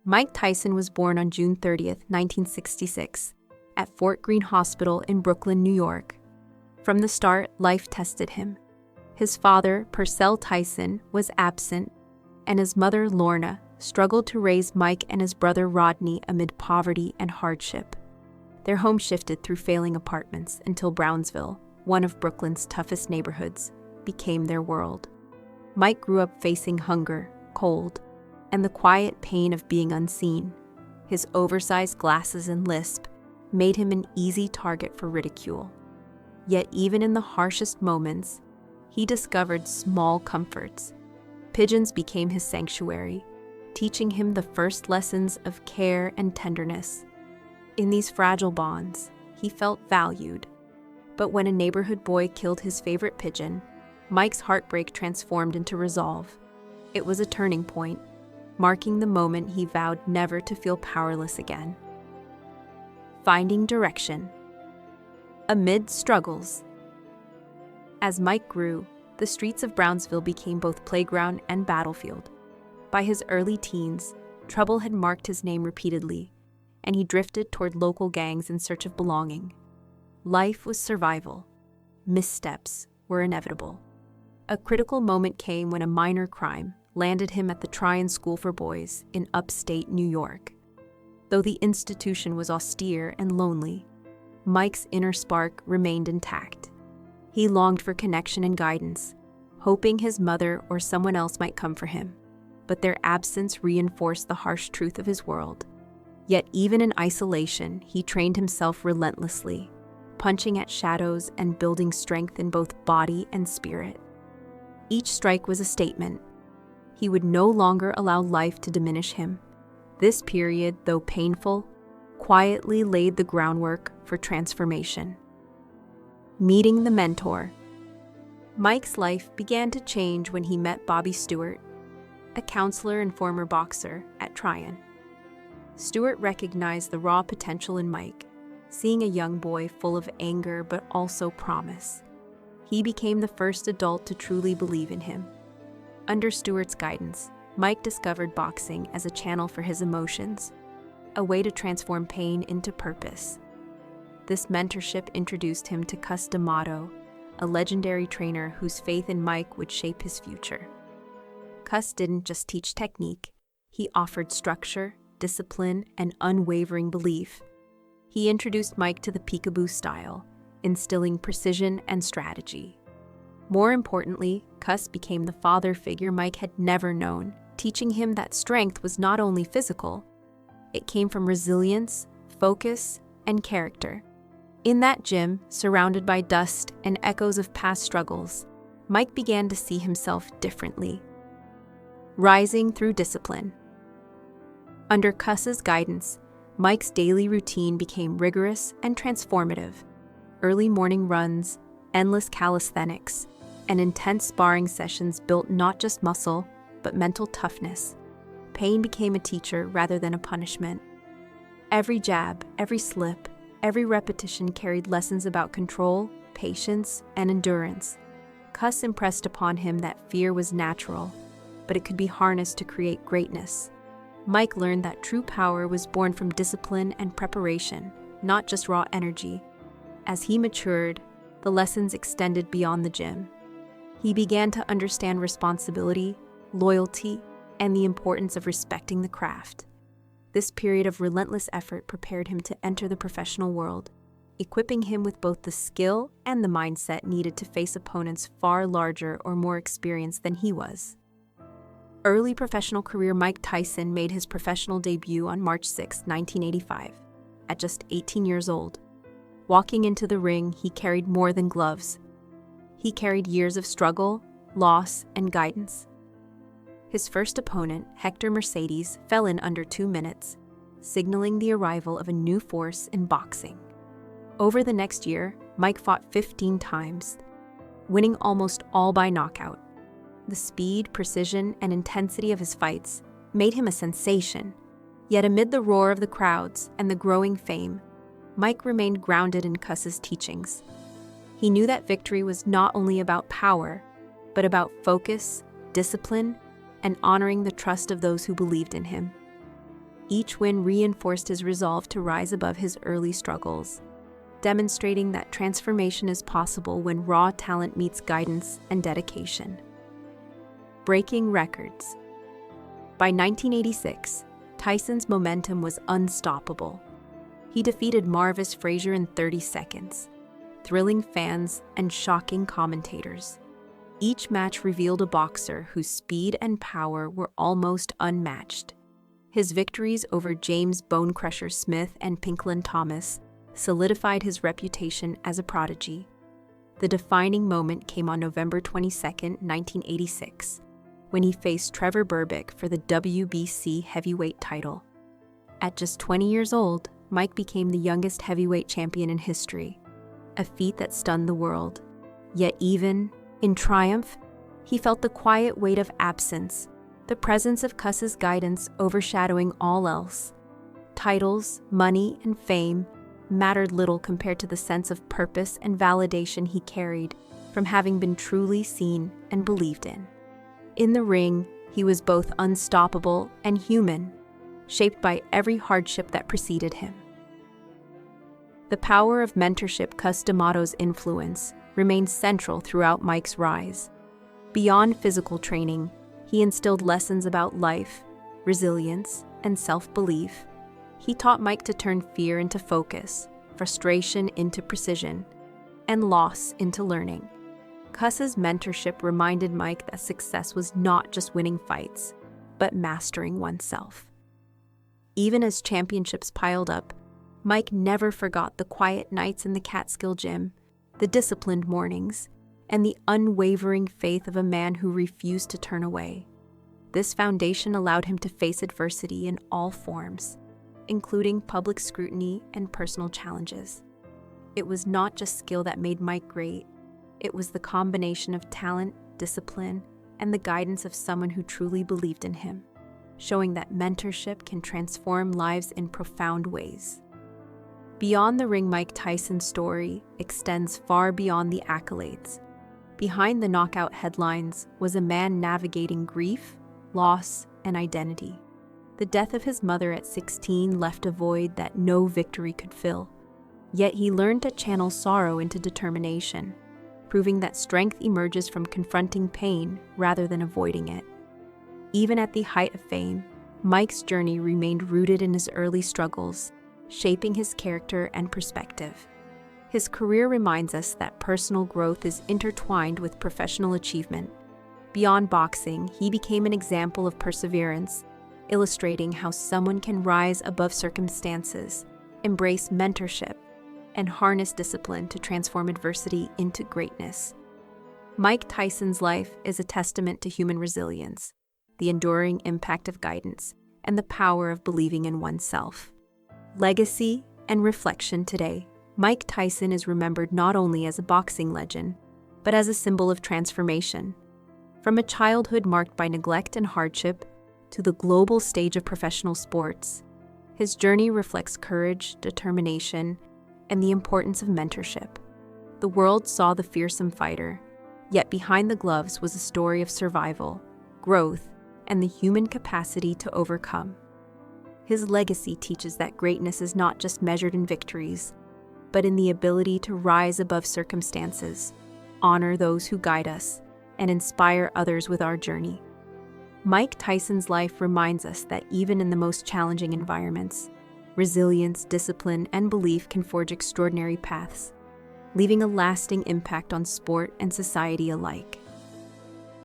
Mike Tyson was born on June 30th, 1966, at Fort Greene Hospital in Brooklyn, New York. From the start, life tested him. His father, Purcell Tyson, was absent, and his mother, Lorna, struggled to raise Mike and his brother Rodney amid poverty and hardship. Their home shifted through failing apartments until Brownsville, one of Brooklyn's toughest neighborhoods, became their world. Mike grew up facing hunger, cold, and the quiet pain of being unseen. His oversized glasses and lisp made him an easy target for ridicule. Yet even in the harshest moments, he discovered small comforts. Pigeons became his sanctuary, teaching him the first lessons of care and tenderness. In these fragile bonds, he felt valued. But when a neighborhood boy killed his favorite pigeon, Mike's heartbreak transformed into resolve. It was a turning point, marking the moment he vowed never to feel powerless again. Finding direction. Amid struggles. As Mike grew, the streets of Brownsville became both playground and battlefield. By his early teens, trouble had marked his name repeatedly, and he drifted toward local gangs in search of belonging. Life was survival. Missteps were inevitable. A critical moment came when a minor crime landed him at the Tryon School for Boys in upstate New York. Though the institution was austere and lonely, Mike's inner spark remained intact. He longed for connection and guidance, hoping his mother or someone else might come for him. But their absence reinforced the harsh truth of his world. Yet even in isolation, he trained himself relentlessly, punching at shadows and building strength in both body and spirit. Each strike was a statement. He would no longer allow life to diminish him. This period, though painful, quietly laid the groundwork for transformation. Meeting the mentor. Mike's life began to change when he met Bobby Stewart, a counselor and former boxer, at Tryon. Stewart recognized the raw potential in Mike, seeing a young boy full of anger but also promise. He became the first adult to truly believe in him. Under Stewart's guidance, Mike discovered boxing as a channel for his emotions, a way to transform pain into purpose. This mentorship introduced him to Cus D'Amato, a legendary trainer whose faith in Mike would shape his future. Cus didn't just teach technique, he offered structure, discipline, and unwavering belief. He introduced Mike to the peekaboo style, instilling precision and strategy. More importantly, Cus became the father figure Mike had never known, teaching him that strength was not only physical, it came from resilience, focus, and character. In that gym, surrounded by dust and echoes of past struggles, Mike began to see himself differently. Rising through discipline. Under Cus's guidance, Mike's daily routine became rigorous and transformative. Early morning runs, endless calisthenics, and intense sparring sessions built not just muscle, but mental toughness. Pain became a teacher rather than a punishment. Every jab, every slip, every repetition carried lessons about control, patience, and endurance. Cus impressed upon him that fear was natural, but it could be harnessed to create greatness. Mike learned that true power was born from discipline and preparation, not just raw energy. As he matured, the lessons extended beyond the gym. He began to understand responsibility, loyalty, and the importance of respecting the craft. This period of relentless effort prepared him to enter the professional world, equipping him with both the skill and the mindset needed to face opponents far larger or more experienced than he was. Early professional career. Mike Tyson made his professional debut on March 6, 1985, at just 18 years old. Walking into the ring, he carried more than gloves. He carried years of struggle, loss, and guidance. His first opponent, Hector Mercedes, fell in under 2 minutes, signaling the arrival of a new force in boxing. Over the next year, Mike fought 15 times, winning almost all by knockout. The speed, precision, and intensity of his fights made him a sensation. Yet amid the roar of the crowds and the growing fame, Mike remained grounded in Cus's teachings. He knew that victory was not only about power, but about focus, discipline, and honoring the trust of those who believed in him. Each win reinforced his resolve to rise above his early struggles, demonstrating that transformation is possible when raw talent meets guidance and dedication. Breaking records. By 1986, Tyson's momentum was unstoppable. He defeated Marvis Frazier in 30 seconds, thrilling fans and shocking commentators. Each match revealed a boxer whose speed and power were almost unmatched. His victories over James Bonecrusher Smith and Pinklon Thomas solidified his reputation as a prodigy. The defining moment came on November 22, 1986, when he faced Trevor Berbick for the WBC heavyweight title. At just 20 years old, Mike became the youngest heavyweight champion in history, a feat that stunned the world. Yet even in triumph, he felt the quiet weight of absence, the presence of Cuss's guidance overshadowing all else. Titles, money, and fame mattered little compared to the sense of purpose and validation he carried from having been truly seen and believed in. In the ring, he was both unstoppable and human, shaped by every hardship that preceded him. The power of mentorship. Cus D'Amato's influence remained central throughout Mike's rise. Beyond physical training, he instilled lessons about life, resilience, and self-belief. He taught Mike to turn fear into focus, frustration into precision, and loss into learning. Cuss's mentorship reminded Mike that success was not just winning fights, but mastering oneself. Even as championships piled up, Mike never forgot the quiet nights in the Catskill gym, the disciplined mornings, and the unwavering faith of a man who refused to turn away. This foundation allowed him to face adversity in all forms, including public scrutiny and personal challenges. It was not just skill that made Mike great, it was the combination of talent, discipline, and the guidance of someone who truly believed in him, showing that mentorship can transform lives in profound ways. Beyond the ring, Mike Tyson's story extends far beyond the accolades. Behind the knockout headlines was a man navigating grief, loss, and identity. The death of his mother at 16 left a void that no victory could fill. Yet he learned to channel sorrow into determination, proving that strength emerges from confronting pain rather than avoiding it. Even at the height of fame, Mike's journey remained rooted in his early struggles, shaping his character and perspective. His career reminds us that personal growth is intertwined with professional achievement. Beyond boxing, he became an example of perseverance, illustrating how someone can rise above circumstances, embrace mentorship, and harness discipline to transform adversity into greatness. Mike Tyson's life is a testament to human resilience, the enduring impact of guidance, and the power of believing in oneself. Legacy and reflection. Today, Mike Tyson is remembered not only as a boxing legend, but as a symbol of transformation. From a childhood marked by neglect and hardship to the global stage of professional sports, his journey reflects courage, determination, and the importance of mentorship. The world saw the fearsome fighter, yet behind the gloves was a story of survival, growth, and the human capacity to overcome. His legacy teaches that greatness is not just measured in victories, but in the ability to rise above circumstances, honor those who guide us, and inspire others with our journey. Mike Tyson's life reminds us that even in the most challenging environments, resilience, discipline, and belief can forge extraordinary paths, leaving a lasting impact on sport and society alike.